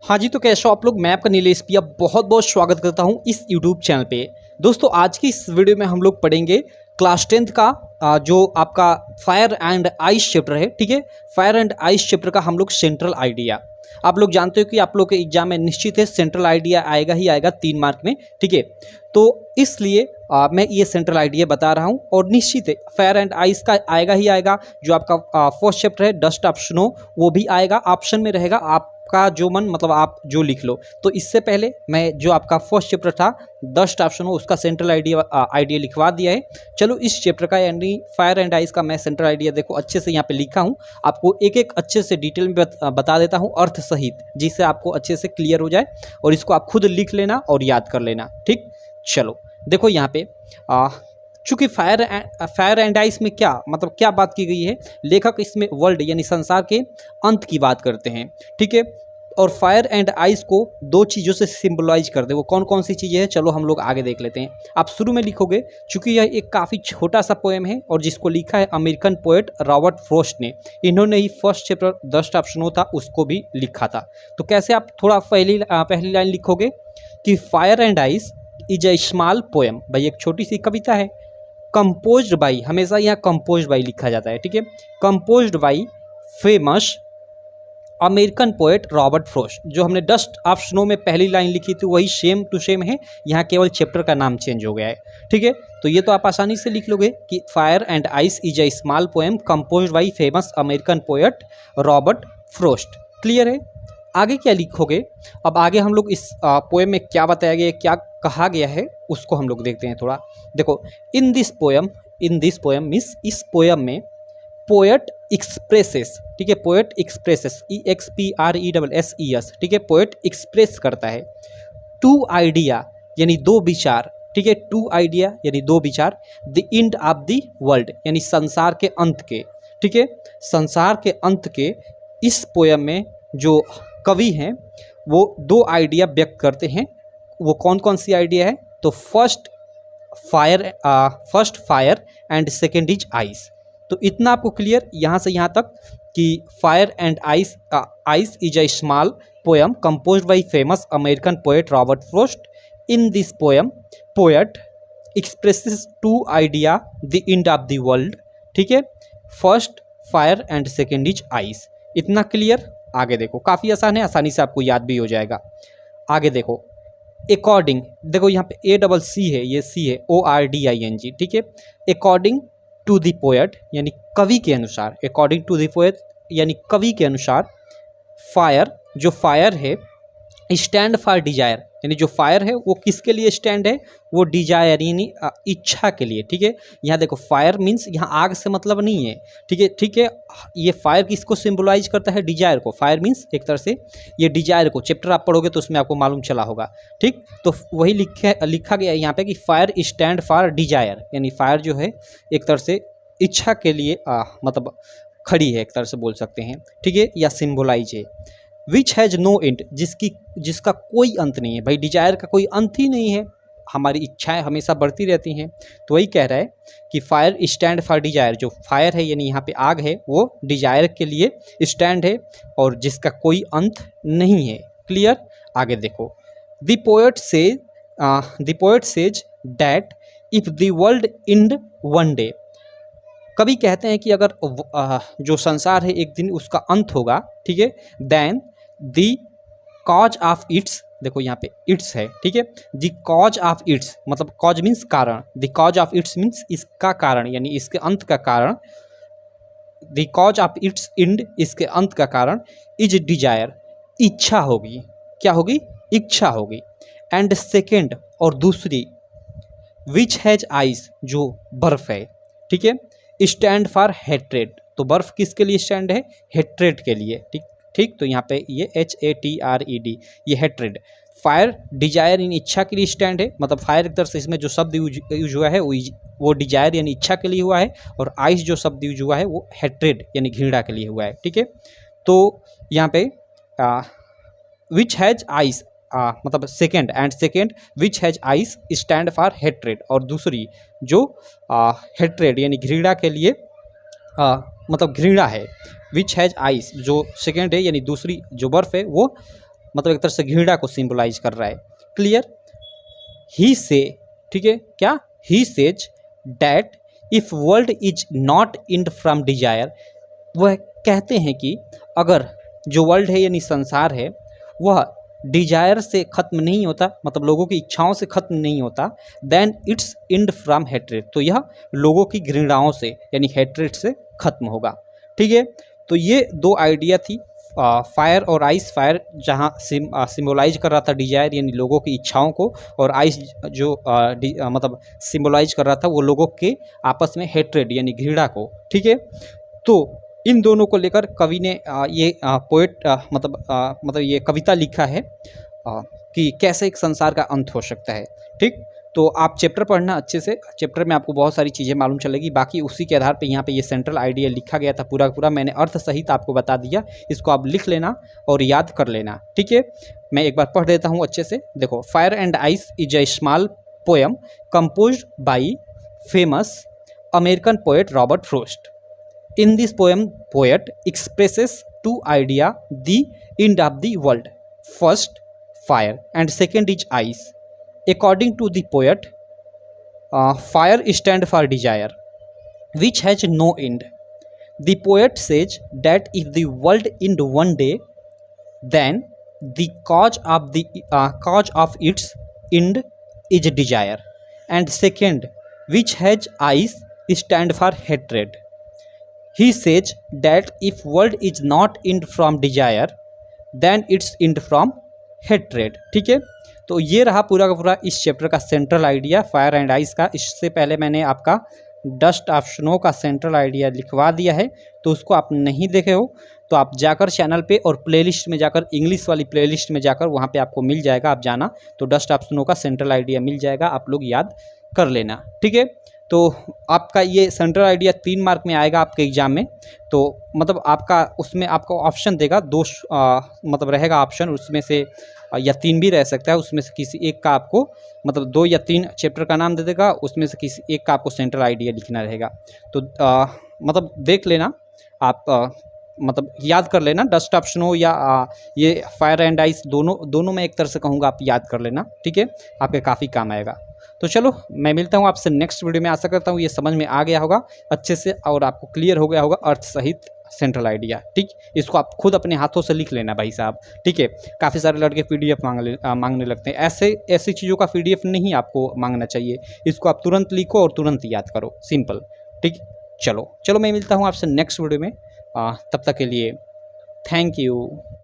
हाँ जी, तो कैसे हो आप लोग। मैं आपका नीलेश पिया बहुत बहुत स्वागत करता हूँ इस यूट्यूब चैनल पे। दोस्तों आज की इस वीडियो में हम लोग पढ़ेंगे क्लास 10th का जो आपका फायर एंड आइस चैप्टर है। ठीक है, फायर एंड आइस चैप्टर का हम लोग सेंट्रल आइडिया, आप लोग जानते हो कि आप लोग के एग्जाम में निश्चित है सेंट्रल आइडिया आएगा ही आएगा 3 मार्क में। ठीक है, तो इसलिए मैं ये सेंट्रल आइडिया बता रहा हूँ और निश्चित है फायर एंड आइस का आएगा ही आएगा। जो आपका फर्स्ट चैप्टर है डस्ट ऑफ स्नो, वो भी आएगा, ऑप्शन में रहेगा आपका जो मन मतलब आप जो लिख लो। तो इससे पहले मैं जो आपका फर्स्ट चैप्टर था डस्ट ऑफ स्नो उसका सेंट्रल आइडिया लिखवा दिया है। चलो इस चैप्टर का यानी फायर एंड आइस का मैं सेंट्रल आइडिया देखो अच्छे से यहाँ पे लिखा हूँ, आपको एक एक अच्छे से डिटेल में बता देता हूँ अर्थ सहित, जिससे आपको अच्छे से क्लियर हो जाए और इसको आप खुद लिख लेना और याद कर लेना। ठीक, चलो देखो यहाँ पे चूंकि फायर एंड आइस में क्या मतलब क्या बात की गई है, लेखक इसमें वर्ल्ड यानी संसार के अंत की बात करते हैं। ठीक है, और फायर एंड आइस को दो चीज़ों से सिंबलाइज करते हैं। वो कौन कौन सी चीज़ें हैं चलो हम लोग आगे देख लेते हैं। आप शुरू में लिखोगे, चूंकि यह एक काफ़ी छोटा सा पोएम है और जिसको लिखा है अमेरिकन पोएट रॉबर्ट फ्रॉस्ट ने। इन्होंने ही first chapter dust of snow था उसको भी लिखा था। तो कैसे आप थोड़ा पहली लाइन लिखोगे कि fire and ice is a small poem, भाई एक छोटी सी कविता है, कंपोज्ड बाई, हमेशा यहाँ कंपोज्ड बाई लिखा जाता है। ठीक है, composed by famous American poet Robert Frost. जो हमने डस्ट ऑफ स्नो में पहली लाइन लिखी थी वही सेम टू सेम है, यहाँ केवल चैप्टर का नाम चेंज हो गया है। ठीक है, तो ये तो आप आसानी से लिख लोगे कि fire and ice is a small poem composed by famous American poet Robert Frost. Clear है, आगे क्या लिखोगे। अब आगे हम लोग इस पोएम में क्या बताया गया है, क्या कहा गया है, उसको हम लोग देखते हैं थोड़ा। देखो, इन दिस पोएम मीन्स इस पोएम में पोएट एक्सप्रेसेस, ठीक है, पोएट एक्सप्रेसेस EXPRESSES, ठीक है, पोएट एक्सप्रेस करता है टू आइडिया यानी दो विचार। ठीक है, टू आइडिया यानी दो विचार, the end of the world यानी संसार के अंत के। ठीक है, संसार के अंत के इस पोएम में जो कवि हैं वो दो आइडिया व्यक्त करते हैं। वो कौन कौन सी आइडिया है, तो first fire and second is ice. तो इतना आपको क्लियर यहाँ से यहाँ तक कि fire and ice is a small poem composed by famous American poet Robert Frost. In this poem poet expresses two idea the end of the world. ठीक है, first fire and second is ice. इतना clear. आगे देखो, काफ़ी आसान है, आसानी से आपको याद भी हो जाएगा। आगे देखो, अकॉर्डिंग, देखो यहाँ पे ACC है, ये C है, ORDING। ठीक है, अकॉर्डिंग टू द पोएट यानी कवि के अनुसार, अकॉर्डिंग टू द पोएट यानी कवि के अनुसार, फायर, जो फायर है स्टैंड फॉर डिजायर, यानी जो फायर है वो किसके लिए स्टैंड है, वो डिजायर यानी इच्छा के लिए। ठीक है, यहाँ देखो फायर मीन्स यहाँ आग से मतलब नहीं है। ठीक है, ठीक है, ये फायर किसको सिंबलाइज करता है, डिजायर को। फायर मीन्स एक तरह से ये डिजायर को, चैप्टर आप पढ़ोगे तो उसमें आपको मालूम चला होगा। ठीक, तो वही लिखा गया है यहाँ पे कि फायर स्टैंड फॉर डिजायर, यानी फायर जो है एक तरह से इच्छा के लिए मतलब खड़ी है, एक तरह से बोल सकते हैं। ठीक है, या सिंबलाइज है। विच हैज़ नो एंड, जिसका कोई अंत नहीं है। भाई डिजायर का कोई अंत ही नहीं है, हमारी इच्छाएं हमेशा बढ़ती रहती हैं। तो वही कह रहा है कि फायर स्टैंड फॉर डिजायर, जो फायर है यानी यहाँ पे आग है वो डिजायर के लिए स्टैंड है और जिसका कोई अंत नहीं है। क्लियर। आगे देखो, the poet says that if the world and one day, कभी कहते हैं कि अगर जो संसार है एक दिन उसका अंत होगा। ठीक है, then the cause of its, देखो यहाँ पे इट्स है। ठीक है, द कॉज ऑफ इट्स मतलब कॉज मीन्स कारण, the cause of its means इसका कारण यानी इसके अंत का कारण, the cause of its end इसके अंत का कारण, इज डिजायर इच्छा होगी। क्या होगी, इच्छा होगी। एंड सेकेंड और दूसरी, विच हैज आइस जो बर्फ है। ठीक है, स्टैंड फॉर हेट्रेड, तो बर्फ किसके लिए स्टैंड है, हेट्रेड के लिए। ठीक ठीक, तो यहाँ पे ये HATRED ये हेट्रेड। फायर डिजायर इन इच्छा के लिए स्टैंड है, मतलब फायर एक तरह से इसमें जो शब्द यूज हुआ है वो डिजायर यानी इच्छा के लिए हुआ है, और आइस जो शब्द यूज हुआ है वो हेट्रेड यानी घृणा के लिए हुआ है। ठीक है, तो यहाँ पे विच हैज आइस मतलब second which has ice stand for hatred, और दूसरी जो हेट्रेड यानी घृणा के लिए मतलब घृणा है। विच हैज आइस जो सेकेंड है यानी दूसरी जो बर्फ है वो मतलब एक तरह से घृणा को सिंबलाइज कर रहा है। क्लियर। ही से, ठीक है, क्या, he says that if world is not end from desire, वह कहते हैं कि अगर जो वर्ल्ड है यानी संसार है वह डिजायर से खत्म नहीं होता, मतलब लोगों की इच्छाओं से खत्म नहीं होता, then it's end from hatred, तो यह लोगों की घृणाओं से यानी हेट्रेड से खत्म होगा। ठीक है, तो ये दो आइडिया थी, फायर और आइस। फायर जहाँ सिम्बोलाइज कर रहा था डिजायर यानी लोगों की इच्छाओं को, और आइस जो मतलब सिम्बोलाइज कर रहा था वो लोगों के आपस में हेट्रेड यानी घृणा को। ठीक है, तो इन दोनों को लेकर कवि ने ये पोएट मतलब ये कविता लिखा है कि कैसे एक संसार का अंत हो सकता है। ठीक, तो आप चैप्टर पढ़ना अच्छे से, चैप्टर में आपको बहुत सारी चीज़ें मालूम चलेगी। बाकी उसी के आधार पे यहाँ पे ये सेंट्रल आइडिया लिखा गया था पूरा पूरा, मैंने अर्थ सहित आपको बता दिया, इसको आप लिख लेना और याद कर लेना। ठीक है, मैं एक बार पढ़ देता हूँ अच्छे से। देखो, fire and ice is a small poem composed by famous American poet Robert frost. In this poem, poet expresses two idea: the end of the world, first fire, and second is ice. According to the poet, fire stands for desire, which has no end. The poet says that if the world end one day, then the cause of its end is desire. And second, which has ice, stand for hatred. He says that if world is not end from desire, then it's end from hatred. ठीक है, तो ये रहा पूरा का पूरा इस chapter का central idea fire and ice का। इससे पहले मैंने आपका डस्ट ऑफ स्नो का सेंट्रल आइडिया लिखवा दिया है, तो उसको आप नहीं देखे हो तो आप जाकर चैनल पे और प्लेलिस्ट में जाकर, इंग्लिश वाली प्लेलिस्ट में जाकर वहाँ पे आपको मिल जाएगा, आप जाना तो डस्ट ऑफ स्नो का सेंट्रल आइडिया मिल जाएगा, आप लोग याद कर लेना। ठीक है, तो आपका ये सेंट्रल आइडिया 3 मार्क में आएगा आपके एग्जाम में। तो मतलब आपका उसमें आपको ऑप्शन देगा, दो मतलब रहेगा ऑप्शन, उसमें से या 3 भी रह सकता है, उसमें से किसी एक का आपको मतलब 2 या 3 चैप्टर का नाम दे देगा, उसमें से किसी एक का आपको सेंट्रल आइडिया लिखना रहेगा। तो मतलब देख लेना आप, मतलब याद कर लेना, डस्ट ऑफ स्नो या ये फायर एंड आइस दोनों में एक तरह से कहूँगा आप याद कर लेना। ठीक है, आपके काफ़ी काम आएगा। तो चलो, मैं मिलता हूँ आपसे नेक्स्ट वीडियो में। आशा करता हूँ ये समझ में आ गया होगा अच्छे से और आपको क्लियर हो गया होगा अर्थ सहित सेंट्रल आइडिया। ठीक, इसको आप खुद अपने हाथों से लिख लेना भाई साहब। ठीक है, काफ़ी सारे लड़के पीडीएफ मांगने लगते हैं, ऐसी चीज़ों का पीडीएफ नहीं आपको मांगना चाहिए, इसको आप तुरंत लिखो और तुरंत याद करो, सिंपल। ठीक, चलो मैं मिलता हूँ आपसे नेक्स्ट वीडियो में, तब तक के लिए थैंक यू।